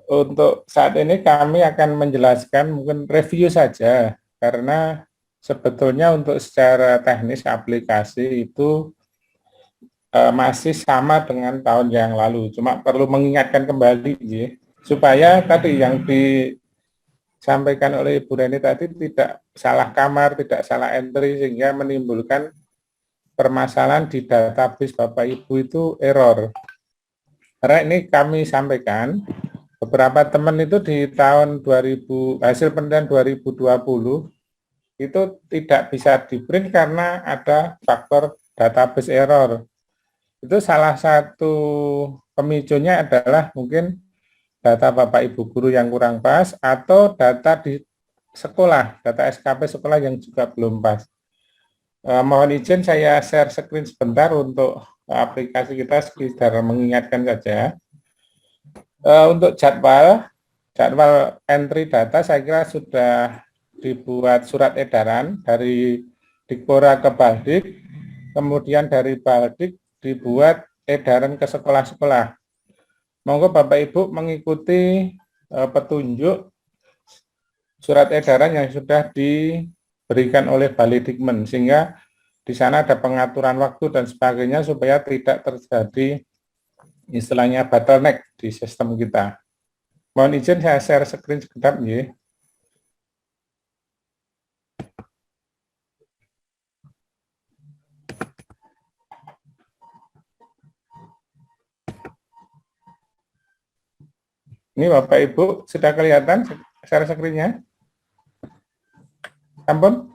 Untuk saat ini kami akan menjelaskan mungkin review saja, karena sebetulnya untuk secara teknis aplikasi itu masih sama dengan tahun yang lalu. Cuma perlu mengingatkan kembali, ya, supaya tadi yang disampaikan oleh Ibu Reni tadi tidak salah kamar, tidak salah entry, sehingga menimbulkan permasalahan di database Bapak Ibu itu error. Karena ini kami sampaikan, beberapa teman itu di tahun 2000, hasil penelitian 2020 itu tidak bisa di-print karena ada faktor database error. Itu salah satu pemicunya adalah mungkin data Bapak Ibu guru yang kurang pas atau data di sekolah, data SKP sekolah yang juga belum pas. Mohon izin saya share screen sebentar untuk aplikasi kita sekedar mengingatkan saja. Untuk jadwal entry data saya kira sudah dibuat surat edaran dari Dikpora ke Baldik, kemudian dari Baldik dibuat edaran ke sekolah-sekolah. Monggo Bapak Ibu mengikuti petunjuk surat edaran yang sudah diberikan oleh Balidikmen, sehingga di sana ada pengaturan waktu dan sebagainya supaya tidak terjadi istilahnya bottleneck di sistem kita. Mohon izin saya share screen sebentar, ya. Ini Bapak Ibu sudah kelihatan share screen-nya? Ampun?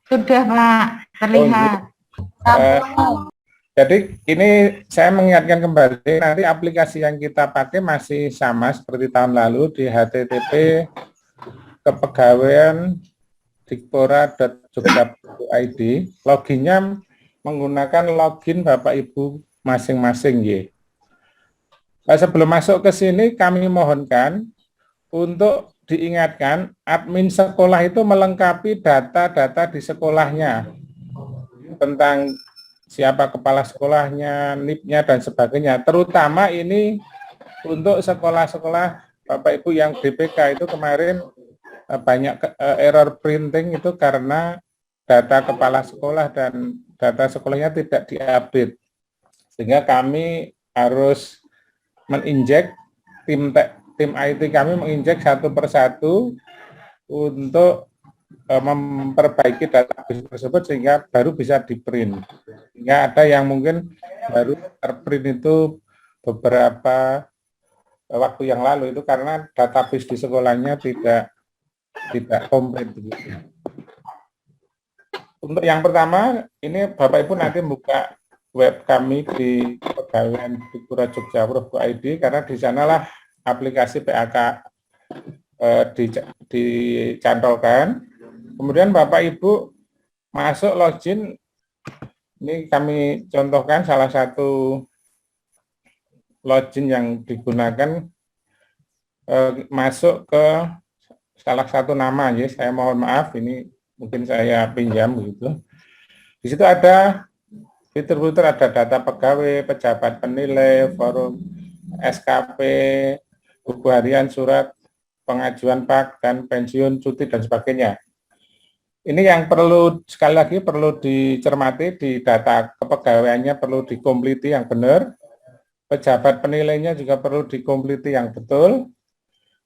Sudah Pak, terlihat. Jadi ini saya mengingatkan kembali, nanti aplikasi yang kita pakai masih sama seperti tahun lalu di http kepegawaian dikpora.jogja.id. Loginnya menggunakan login Bapak Ibu masing-masing, ya. Sebelum masuk ke sini kami mohonkan untuk diingatkan admin sekolah itu melengkapi data-data di sekolahnya tentang siapa kepala sekolahnya, NIP-nya dan sebagainya. Terutama ini untuk sekolah-sekolah Bapak Ibu yang DPK itu kemarin banyak error printing itu karena data kepala sekolah dan data sekolahnya tidak diupdate. Sehingga kami harus menginjek tim IT kami menginjek satu persatu untuk memperbaiki database tersebut sehingga baru bisa di-print. Sehingga ada yang mungkin baru terprint itu beberapa waktu yang lalu itu karena database di sekolahnya tidak komplit. Untuk yang pertama, ini Bapak Ibu nanti buka web kami di Pegawaian Dikpora Jogja.id karena di sanalah aplikasi PAK dicantolkan. Kemudian Bapak Ibu masuk login, ini kami contohkan salah satu login yang digunakan, masuk ke salah satu nama, ya. Saya mohon maaf, ini mungkin saya pinjam begitu. Di situ ada fitur-fitur, ada data pegawai, pejabat penilai, forum SKP, buku harian, surat pengajuan PAK dan pensiun, cuti dan sebagainya. Ini yang perlu sekali lagi perlu dicermati, di data kepegawaiannya perlu dikompliti yang benar, pejabat penilainya juga perlu dikompliti yang betul.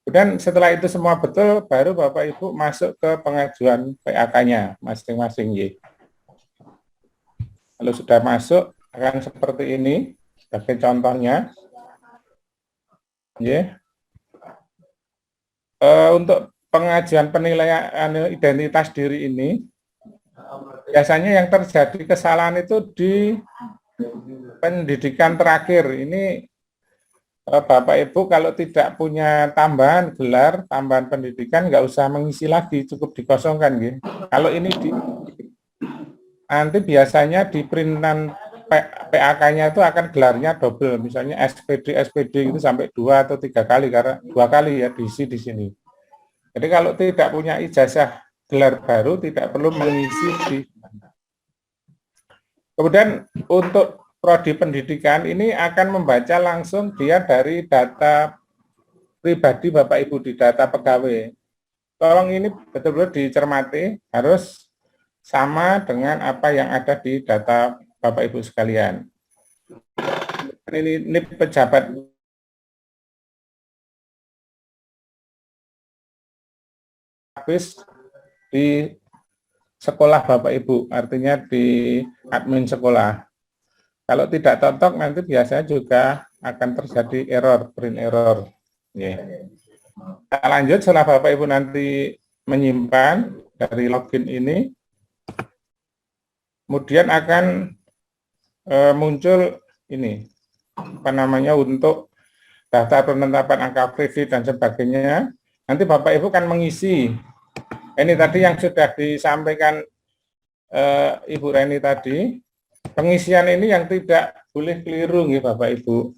Dan setelah itu semua betul, baru Bapak Ibu masuk ke pengajuan PAK-nya masing-masing, ya. Kalau sudah masuk akan seperti ini sebagai contohnya, ya. Untuk pengajuan penilaian identitas diri ini biasanya yang terjadi kesalahan itu di pendidikan terakhir. Ini Bapak Ibu kalau tidak punya tambahan gelar, tambahan pendidikan, nggak usah mengisi lagi, cukup dikosongkan, ya. Kalau ini nanti biasanya di printan PAK-nya itu akan gelarnya double, misalnya SPD itu sampai 2 atau 3 kali, karena 2 kali ya diisi di sini. Jadi kalau tidak punya ijazah gelar baru tidak perlu mengisi di. Kemudian untuk prodi pendidikan ini akan membaca langsung dia dari data pribadi Bapak Ibu di data pegawai. Tolong ini betul-betul dicermati, harus sama dengan apa yang ada di data Bapak Ibu sekalian. Ini pejabat habis di sekolah Bapak Ibu, artinya di admin sekolah. Kalau tidak cocok nanti biasanya juga akan terjadi error, print error. Yeah. Kita lanjut setelah Bapak Ibu nanti menyimpan dari login ini, kemudian akan muncul ini, apa namanya, untuk daftar penetapan angka kredit dan sebagainya. Nanti Bapak Ibu kan mengisi. Ini tadi yang sudah disampaikan Ibu Reni tadi, pengisian ini yang tidak boleh keliru nih Bapak Ibu.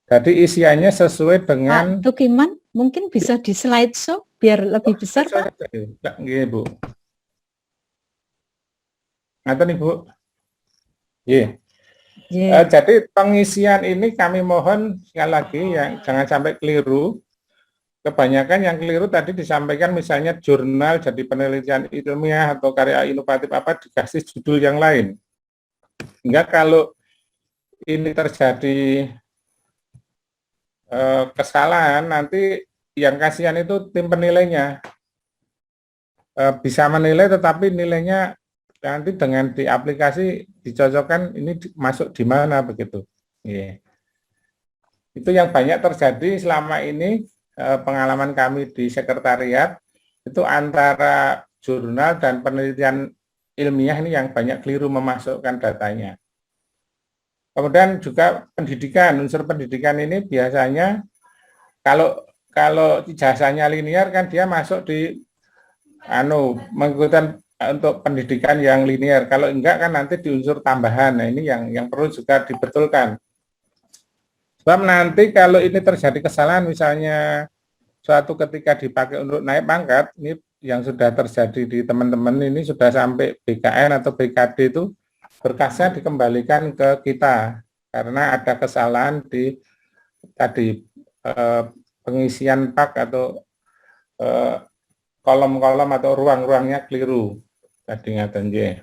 Jadi isiannya sesuai dengan Pak Tukiman, mungkin bisa di slideshow biar lebih besar, Pak. Nggih, Bu. Ngaten Ibu. Iya. Jadi pengisian ini kami mohon sekali lagi yang jangan sampai keliru. Kebanyakan yang keliru tadi disampaikan misalnya jurnal jadi penelitian ilmiah atau karya inovatif apa dikasih judul yang lain. Hingga kalau ini terjadi kesalahan, nanti yang kasihan itu tim penilainya. Bisa menilai tetapi nilainya nanti dengan di aplikasi dicocokkan ini masuk di mana begitu. Yeah. Itu yang banyak terjadi selama ini, pengalaman kami di sekretariat itu antara jurnal dan penelitian ilmiah ini yang banyak keliru memasukkan datanya. Kemudian juga pendidikan, unsur pendidikan ini biasanya kalau ijazahnya linear kan dia masuk di mengikuti untuk pendidikan yang linear. Kalau enggak kan nanti di unsur tambahan. Nah, ini yang perlu juga dibetulkan. Sebab nanti kalau ini terjadi kesalahan, misalnya suatu ketika dipakai untuk naik pangkat, ini yang sudah terjadi di teman-teman ini sudah sampai BKN atau BKD itu berkasnya dikembalikan ke kita karena ada kesalahan di tadi pengisian pak atau kolom-kolom atau ruang-ruangnya keliru. Tadi ngaten nggih.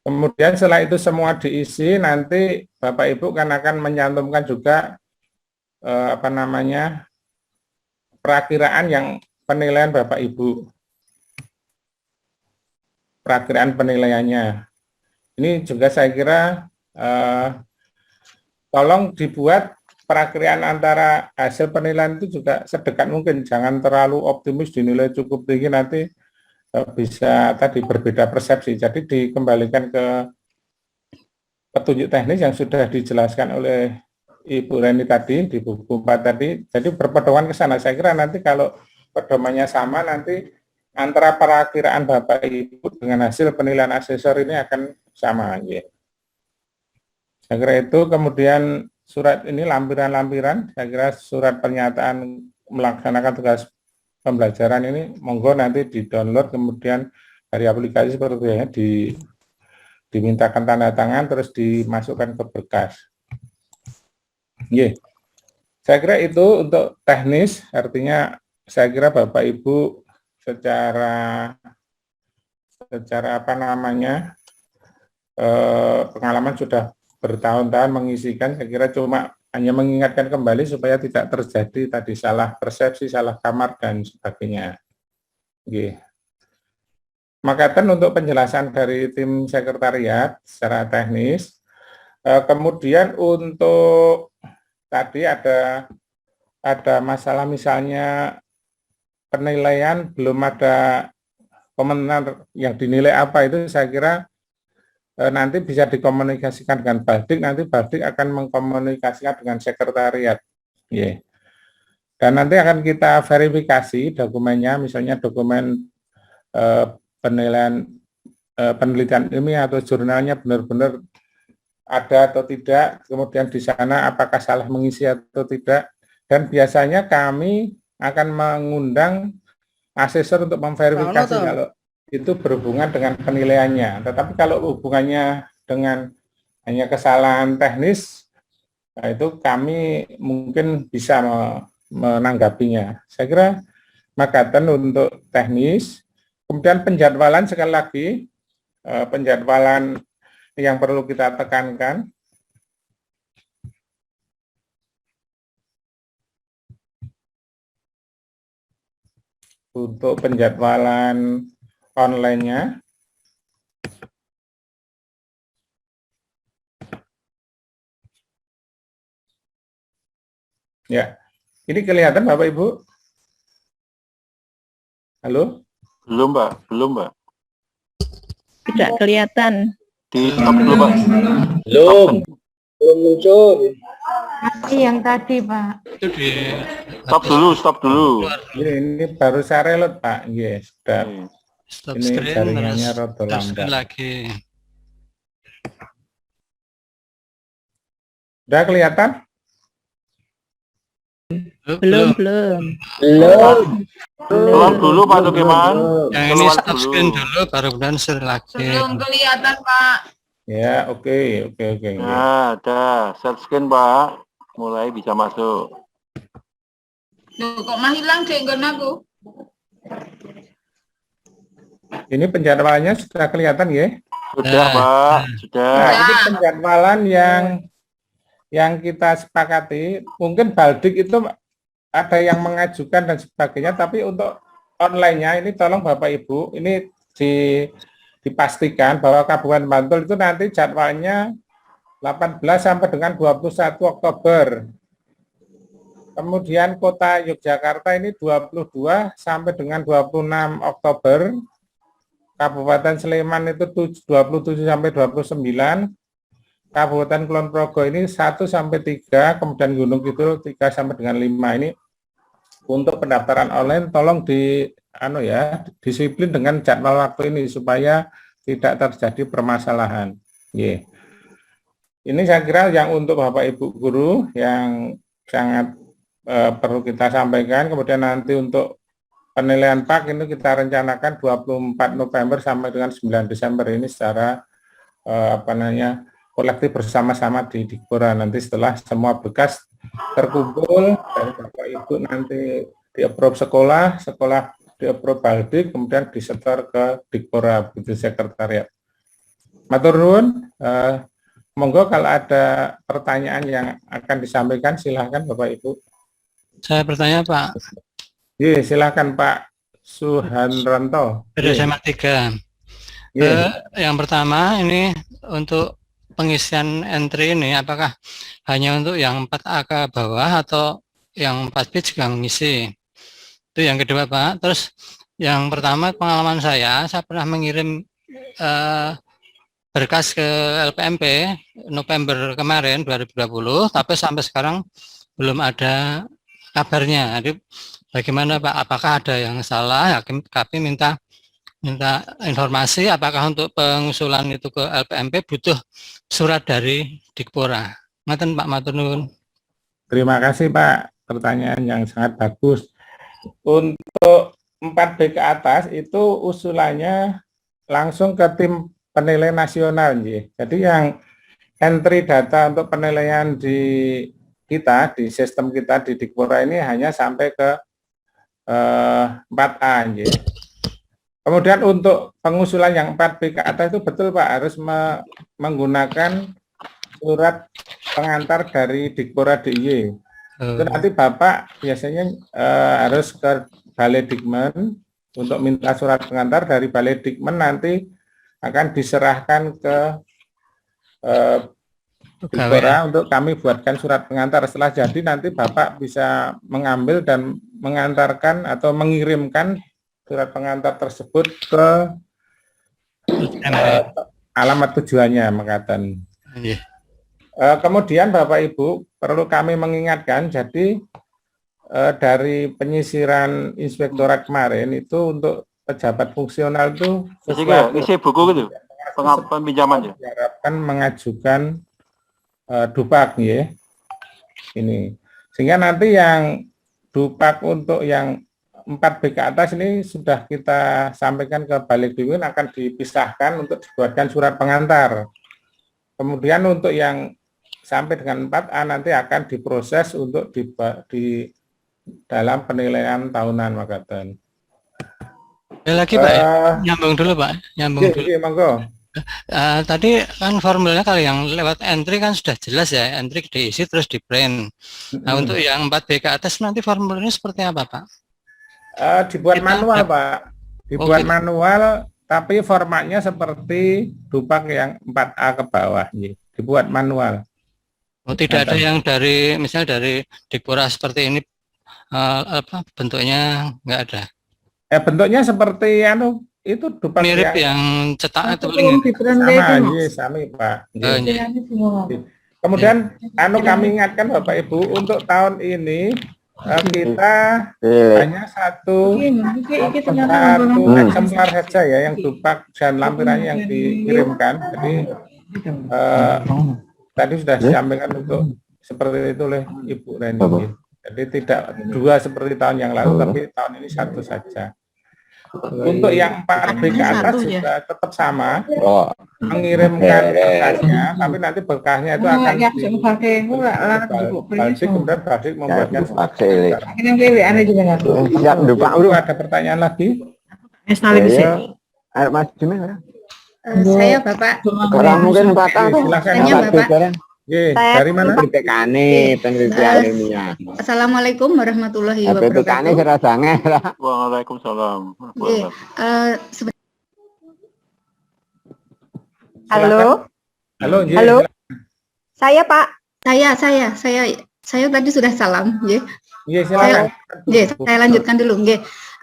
Kemudian setelah itu semua diisi, nanti Bapak Ibu kan akan menyantumkan juga perakiraan yang penilaian Bapak Ibu. Perakiraan penilaiannya. Ini juga saya kira tolong dibuat perakiraan antara hasil penilaian itu juga sedekat mungkin. Jangan terlalu optimis dinilai cukup tinggi nanti bisa tadi berbeda persepsi. Jadi dikembalikan ke petunjuk teknis yang sudah dijelaskan oleh Ibu Reni tadi di buku 4 tadi. Jadi berpedoman ke sana. Saya kira nanti kalau pedomannya sama, nanti antara perakiraan Bapak Ibu dengan hasil penilaian asesor ini akan sama. Ya. Saya kira itu. Kemudian surat ini lampiran-lampiran. Saya kira surat pernyataan melaksanakan tugas pembelajaran ini monggo nanti di-download, kemudian dari aplikasi seperti ini dimintakan tanda tangan terus dimasukkan ke berkas. Yeah. Saya kira itu untuk teknis, artinya saya kira Bapak Ibu secara pengalaman sudah bertahun-tahun mengisikan, saya kira cuma hanya mengingatkan kembali supaya tidak terjadi tadi salah persepsi, salah kamar, dan sebagainya. Okay. Makaten untuk penjelasan dari tim sekretariat secara teknis. Kemudian untuk tadi ada masalah misalnya penilaian belum ada komentar yang dinilai apa, itu saya kira nanti bisa dikomunikasikan dengan Baldik, nanti Baldik akan mengkomunikasikan dengan sekretariat. Yeah. Dan nanti akan kita verifikasi dokumennya, misalnya dokumen penelitian ilmiah atau jurnalnya benar-benar ada atau tidak, kemudian di sana apakah salah mengisi atau tidak, dan biasanya kami akan mengundang asesor untuk memverifikasi kalau itu berhubungan dengan penilaiannya. Tetapi kalau hubungannya dengan hanya kesalahan teknis, Nah, itu kami mungkin bisa menanggapinya. Saya kira Makaten untuk teknis, kemudian penjadwalan sekali lagi, penjadwalan yang perlu kita tekankan. Untuk penjadwalan online-nya, ya, ini kelihatan Bapak Ibu? Halo? Belum, Mbak. Belum, Mbak. Tidak kelihatan. Di stop dulu, Pak. Belum muncul. Masih yang tadi, Pak. Itu di Stop dulu. Ini baru saya reload Pak. Yes, sudah. stop Ini screen jaringannya terus rada terus lambat. lagi. Sudah kelihatan? Belum. Belum. Keluar dulu, Pak Tukiman. Yang ini Keluar stop screen dulu baru kemudian share lagi. Kelihatan, Pak. Ya, oke. Nah, ada set screen, Pak. Mulai bisa masuk. Loh, kok mah hilang jenggon aku? Ini penjadwalannya sudah kelihatan ya? Sudah, Pak. Sudah. Nah, ini penjadwalan yang kita sepakati. Mungkin Baldik itu ada yang mengajukan dan sebagainya, tapi untuk online-nya ini tolong Bapak Ibu, ini dipastikan bahwa Kabupaten Bantul itu nanti jadwalnya 18 sampai dengan 21 Oktober. Kemudian Kota Yogyakarta ini 22 sampai dengan 26 Oktober. Kabupaten Sleman itu 27 sampai 29. Kabupaten Kulon Progo ini 1 sampai 3, kemudian Gunung Kidul 3 sampai dengan 5. Ini untuk pendaftaran online tolong disiplin dengan jadwal waktu ini supaya tidak terjadi permasalahan. Ini saya kira yang untuk Bapak Ibu guru yang sangat perlu kita sampaikan. Kemudian nanti untuk penilaian PAK ini kita rencanakan 24 November sampai dengan 9 Desember ini secara kolektif bersama-sama di Dikpora. Nanti setelah semua berkas terkumpul dari Bapak Ibu nanti di-approve sekolah di-approve Baldik, kemudian disetor ke Dikpora, begitu sekretariat. Matur nuwun, monggo kalau ada pertanyaan yang akan disampaikan silahkan Bapak Ibu. Saya bertanya Pak. Iya, silahkan Pak Suhanranto. Dari SMA 3. Yang pertama ini untuk pengisian entry ini apakah hanya untuk yang 4A ke bawah atau yang 4B juga mengisi? Itu yang kedua Pak. Terus yang pertama pengalaman saya pernah mengirim berkas ke LPMP November kemarin 2020, tapi sampai sekarang belum ada kabarnya. Jadi bagaimana Pak? Apakah ada yang salah? Kami minta informasi apakah untuk pengusulan itu ke LPMP butuh surat dari Dikpora. Ngaten Pak, matur nuwun. Terima kasih Pak, pertanyaan yang sangat bagus. Untuk 4B ke atas itu usulannya langsung ke tim penilai nasional. Jadi yang entry data untuk penilaian di kita, di sistem kita di Dikpora ini hanya sampai ke 4A. Kemudian untuk pengusulan yang 4B ke atas itu betul Pak, harus menggunakan surat pengantar dari Dikpora DIY. Itu nanti Bapak biasanya harus ke Balai Dikmen untuk minta surat pengantar dari Balai Dikmen, nanti akan diserahkan ke Dikpora untuk kami buatkan surat pengantar. Setelah jadi nanti Bapak bisa mengambil dan mengantarkan atau mengirimkan surat pengantar tersebut ke alamat tujuannya, Makaten. Kemudian Bapak Ibu perlu kami mengingatkan, jadi dari penyisiran inspektorat kemarin itu untuk pejabat fungsional itu isi buku gitu, peminjaman ya. Diharapkan mengajukan dupak ya. Ini sehingga nanti yang dupak untuk yang 4B ke atas ini sudah kita sampaikan ke Balai Dikmen, akan dipisahkan untuk dibuatkan surat pengantar. Kemudian untuk yang sampai dengan 4A nanti akan diproses untuk di dalam penilaian tahunan makaten. Ada lagi Pak ya? Nyambung dulu Pak, nyambung dulu. Monggo. Tadi kan formulanya kalau yang lewat entry kan sudah jelas ya, entry diisi terus di print. Nah untuk yang 4B ke atas nanti formulanya seperti apa Pak? Dibuat manual Pak, dibuat manual, tapi formatnya seperti dupak yang 4A ke bawah, dibuat manual. Oh tidak ada yang dari misalnya dari Dikpora seperti ini apa bentuknya nggak ada? Bentuknya seperti itu dupak mirip yang cetak atau sama Pak. Kemudian kami ingatkan Bapak Ibu untuk tahun ini kita hanya satu eksemplar saja ya yang dupak dan lampirannya yang dikirimkan. Jadi tadi sudah disampaikan untuk seperti itu oleh Ibu Reni. Jadi tidak dua seperti tahun yang lalu, tapi tahun ini satu saja. Untuk yang 4B ke atas juga tetap sama, mengirimkan berkasnya, tapi nanti berkasnya itu akan Balsik, kemudian Balsik membuatkan ada pertanyaan lagi? Saya Bapak. Orang mungkin patah. Tanya Bapak. Dari mana? Assalamualaikum warahmatullahi wabarakatuh. Waalaikumsalam. Halo. Halo. Saya Pak. Saya tadi sudah salam, silakan. Saya lanjutkan dulu,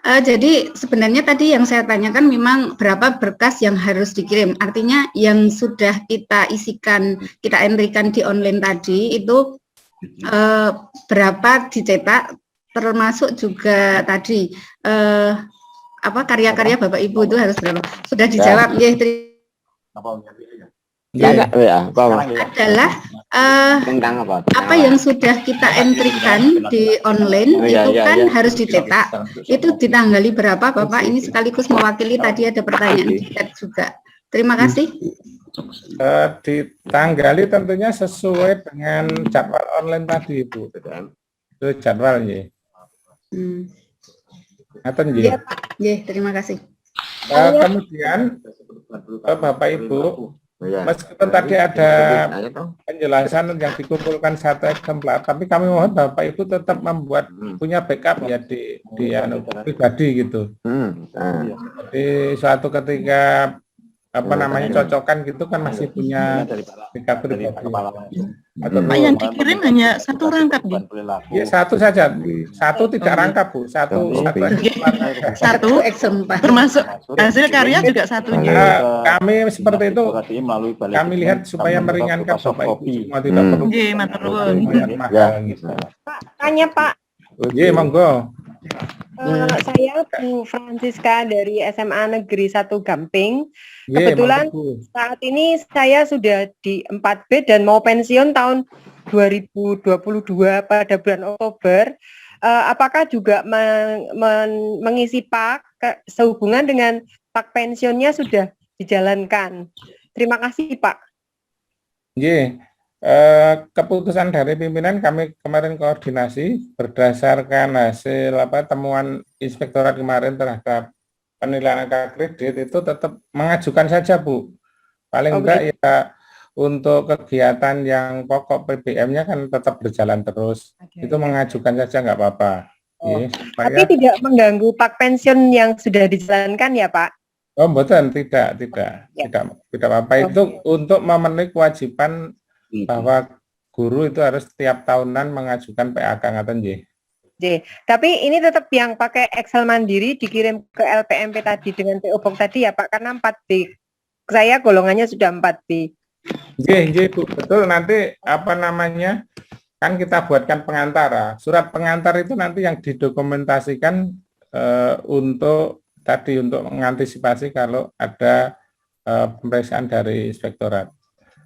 Jadi sebenarnya tadi yang saya tanyakan memang berapa berkas yang harus dikirim. Artinya yang sudah kita isikan, kita entrykan di online tadi itu berapa dicetak, termasuk juga tadi karya-karya Bapak Ibu itu harus berapa. Sudah dijawab, adalah apa yang sudah kita entrykan di online itu kan harus dicetak. Itu ditanggali berapa Bapak? Ini sekaligus mewakili tadi ada pertanyaan di chat juga. Terima kasih. Ditanggali tentunya sesuai dengan jadwal online tadi Ibu. Itu jadwalnya. Terima kasih. Kemudian Bapak Ibu, meskipun tadi ada penjelasan yang dikumpulkan satu eksemplar, tapi kami mohon Bapak Ibu tetap membuat punya backup ya di pribadi gitu. Jadi suatu ketika cocokan gitu kan masih punya backup pribadi. Pak yang dikirim hanya satu rangkap Ya satu saja, satu tidak rangkap Bu, satu eksemplar. Termasuk hasil karya juga satunya. Kami seperti itu, kami lihat supaya meringankan Bapak Ibu semua, tidak perlu mahal gitu. Pak, tanya Pak. Monggo. Saya Bu Francisca dari SMA Negeri 1 Gamping. Kebetulan saat ini saya sudah di 4B dan mau pensiun tahun 2022 pada bulan Oktober. Apakah juga mengisi PAK sehubungan dengan PAK pensiunnya sudah dijalankan? Terima kasih Pak. Keputusan dari pimpinan kami kemarin koordinasi berdasarkan hasil temuan inspektorat kemarin terhadap penilaian angka kredit itu tetap mengajukan saja Bu. Paling enggak ya untuk kegiatan yang pokok PBM-nya kan tetap berjalan terus. Itu mengajukan saja nggak apa-apa. Tapi tidak mengganggu PAK pensiun yang sudah dijalankan ya Pak? Betul, tidak apa-apa. Itu untuk memenuhi kewajiban bahwa guru itu harus setiap tahunan mengajukan PAK ngaten nggih. Tapi ini tetap yang pakai Excel mandiri dikirim ke LPMP tadi dengan PO Box tadi ya Pak, karena 4B. Saya golongannya sudah 4B. Bu, betul. Nanti kan kita buatkan pengantara. Surat pengantar itu nanti yang didokumentasikan untuk mengantisipasi kalau ada pemeriksaan dari inspektorat.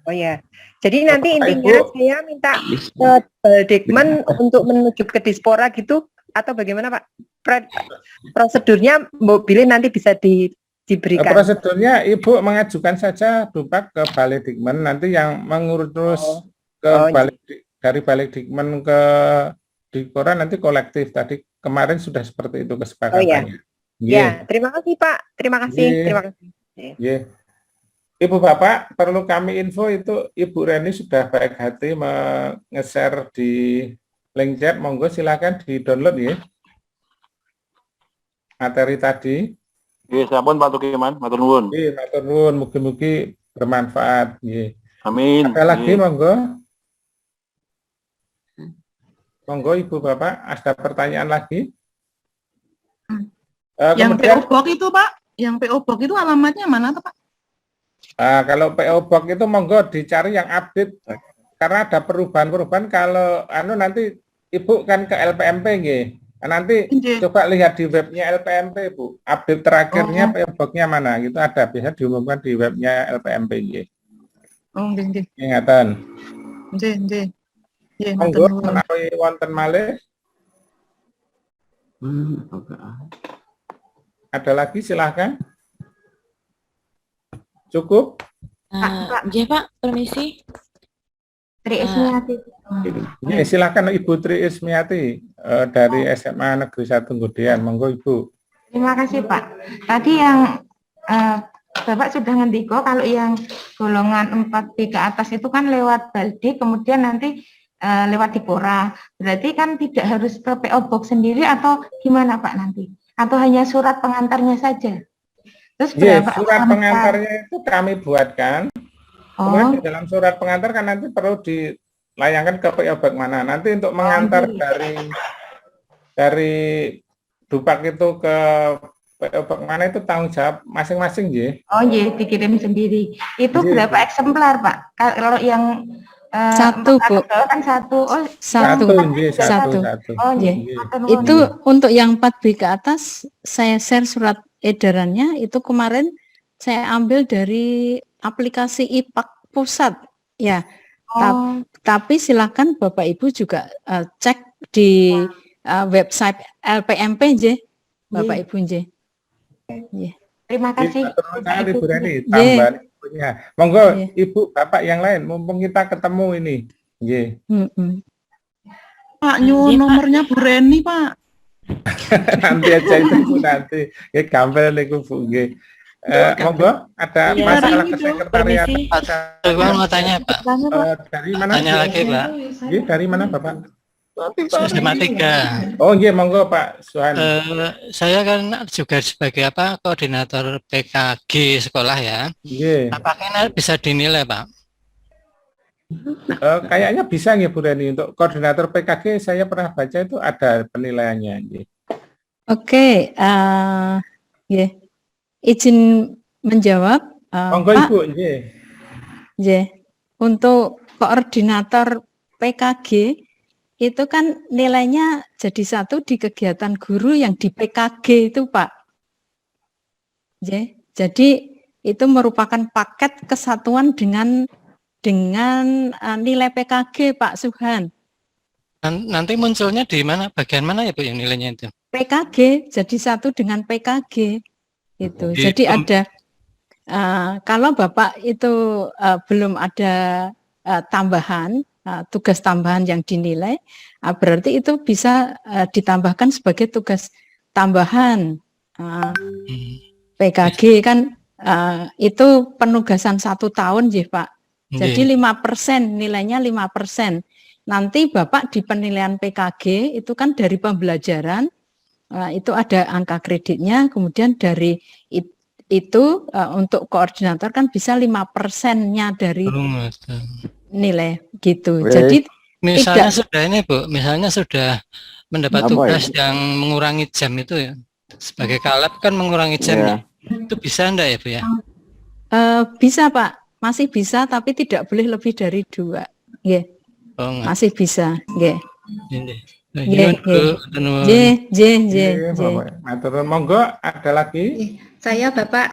Oh ya, jadi nanti intinya saya minta ke Baldikmen untuk menuju ke Dispora gitu, atau bagaimana Pak? Prosedurnya mobilnya nanti bisa diberikan. Prosedurnya Ibu mengajukan saja dupak ke Baldikmen, nanti yang mengurus dari balik Dikmen ke Dikora nanti kolektif. Tadi kemarin sudah seperti itu kesepakatannya. Ya, terima kasih Pak. Terima kasih. Terima kasih. Ibu Bapak, perlu kami info itu Ibu Reni sudah baik hati nge-share di link chat. Monggo silakan di-download ya. Materi tadi. Sampun Pak Tukiman, matur nuwun. Matur nuwun, mugi-mugi bermanfaat. Amin. Ada lagi monggo? Monggo Ibu Bapak, ada pertanyaan lagi? Yang PO Box itu Pak, yang PO Box itu alamatnya mana tuh Pak? Kalau PO Box itu monggo dicari yang update, karena ada perubahan-perubahan. Kalau nanti Ibu kan ke LPMP nggih. Nanti coba lihat di webnya LPMP Bu, update terakhirnya PO Box-nya mana, gitu ada, bisa diumumkan di webnya LPMP nggih. Nggih. Ingatan. Nggih. Monggo menawi wonten malih. Ada lagi silahkan. Cukup? Nggih Pak, permisi. Tri Ismiati. Silakan Ibu Tri Ismiati dari SMA Negeri 1 Nggodean. Monggo Ibu. Terima kasih Pak. Tadi yang Bapak sudah ngendiko kalau yang golongan 4B ke atas itu kan lewat Baldi, kemudian nanti lewat Dikora. Berarti kan tidak harus ke PO Box sendiri atau gimana Pak nanti? Atau hanya surat pengantarnya saja? Terus surat pengantarnya itu kami buatkan. Kemudian di dalam surat pengantar kan nanti perlu dilayangkan ke PO Box mana. Nanti untuk mengantar dari Dupak itu ke PO Box mana itu tanggung jawab masing-masing ya. Dikirim sendiri. Itu berapa eksemplar Pak? Kalau yang satu Bu. Kan satu. Satu. Itu untuk yang 4B ke atas saya share surat edarannya itu kemarin saya ambil dari aplikasi IPAK pusat ya. Tapi silakan Bapak Ibu juga cek di website LPMP nggih. Bapak Ibu nggih. Terima kasih. Ibu Reni, tambahan ibunya. Monggo Ibu Bapak yang lain mumpung kita ketemu ini. Nggih. Pak nyuwun nomornya Bu Reni, Pak. Nanti aja itu Bu nanti. Nggih gampang niku Bu nggih. Monggo ada masalah ke sekretariat. Saya mau tanya Pak. Dari mana? Tanya lagi Pak. Nggih, dari mana Bapak? Sistematika. Oh iya, monggo Pak Suhan. Saya kan juga sebagai koordinator PKG sekolah ya. Apakah bisa dinilai Pak? Kayaknya bisa ya Bu Reni. Untuk koordinator PKG saya pernah baca itu ada penilaiannya. Oke, izin menjawab. Monggo Pak, Ibu. untuk koordinator PKG itu kan nilainya jadi 1 di kegiatan guru yang di PKG itu Pak. Jadi itu merupakan paket kesatuan dengan nilai PKG Pak Suhan. Nanti munculnya di mana, bagian mana ya Bu yang nilainya itu? PKG jadi 1 dengan PKG itu. Jadi ada kalau Bapak itu belum ada tambahan tugas tambahan yang dinilai, berarti itu bisa ditambahkan sebagai tugas tambahan. PKG kan itu penugasan 1 tahun Pak. Jadi 5%, nilainya 5%. Nanti Bapak di penilaian PKG itu kan dari pembelajaran, itu ada angka kreditnya, kemudian dari itu untuk koordinator kan bisa 5%-nya dari nilai gitu. Jadi misalnya sudah ini Bu, misalnya sudah mendapat tugas yang mengurangi jam itu ya, sebagai kalap kan mengurangi jamnya, itu bisa enggak ya Bu ya? Bisa Pak, masih bisa tapi tidak boleh lebih dari 2. Masih bisa. Monggo ada lagi? Saya Bapak